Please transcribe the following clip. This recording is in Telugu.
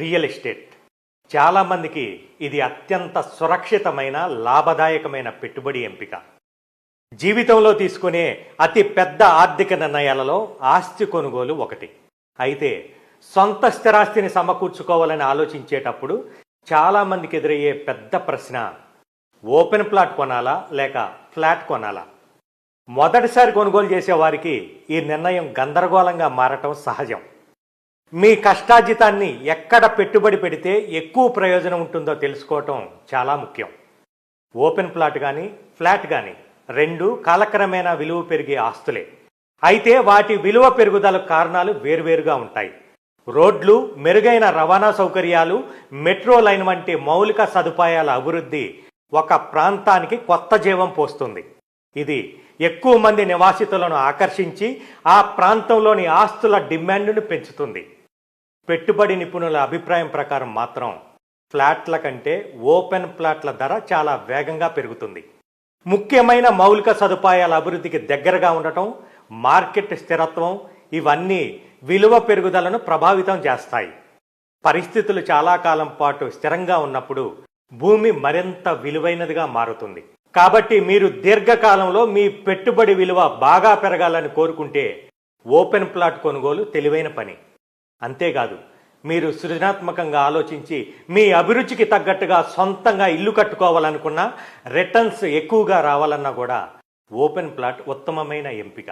రియల్ ఎస్టేట్ చాలామందికి ఇది అత్యంత సురక్షితమైన లాభదాయకమైన పెట్టుబడి ఎంపిక. జీవితంలో తీసుకునే అతి పెద్ద ఆర్థిక నిర్ణయాలలో ఆస్తి కొనుగోలు ఒకటి. అయితే సొంత స్థిరాస్తిని సమకూర్చుకోవాలని ఆలోచించేటప్పుడు చాలామందికి ఎదురయ్యే పెద్ద ప్రశ్న, ఓపెన్ ప్లాట్ కొనాలా లేక ఫ్లాట్ కొనాలా? మొదటిసారి కొనుగోలు చేసే వారికి ఈ నిర్ణయం గందరగోళంగా మారటం సహజం. మీ కష్టార్జితాన్ని ఎక్కడ పెట్టుబడి పెడితే ఎక్కువ ప్రయోజనం ఉంటుందో తెలుసుకోవటం చాలా ముఖ్యం. ఓపెన్ ప్లాట్ కానీ ఫ్లాట్ కానీ రెండు కాలక్రమేణా విలువ పెరిగే ఆస్తులే. అయితే వాటి విలువ పెరుగుదల కారణాలు వేర్వేరుగా ఉంటాయి. రోడ్లు, మెరుగైన రవాణా సౌకర్యాలు, మెట్రో లైన్ వంటి మౌలిక సదుపాయాల అభివృద్ధి ఒక ప్రాంతానికి కొత్త జీవం పోస్తుంది. ఇది ఎక్కువ మంది నివాసితులను ఆకర్షించి ఆ ప్రాంతంలోని ఆస్తుల డిమాండ్ను పెంచుతుంది. పెట్టుబడి నిపుణుల అభిప్రాయం ప్రకారం మాత్రం ఫ్లాట్ల కంటే ఓపెన్ ప్లాట్ల ధర చాలా వేగంగా పెరుగుతుంది. ముఖ్యమైన మౌలిక సదుపాయాల అభివృద్ధికి దగ్గరగా ఉండటం, మార్కెట్ స్థిరత్వం ఇవన్నీ విలువ పెరుగుదలను ప్రభావితం చేస్తాయి. పరిస్థితులు చాలా కాలం పాటు స్థిరంగా ఉన్నప్పుడు భూమి మరింత విలువైనదిగా మారుతుంది. కాబట్టి మీరు దీర్ఘకాలంలో మీ పెట్టుబడి విలువ బాగా పెరగాలని కోరుకుంటే ఓపెన్ ప్లాట్ కొనుగోలు తెలివైన పని. అంతేకాదు, మీరు సృజనాత్మకంగా ఆలోచించి మీ అభిరుచికి తగ్గట్టుగా సొంతంగా ఇల్లు కట్టుకోవాలనుకున్నా, రిటర్న్స్ ఎక్కువగా రావాలన్నా కూడా ఓపెన్ ప్లాట్ ఉత్తమమైన ఎంపిక.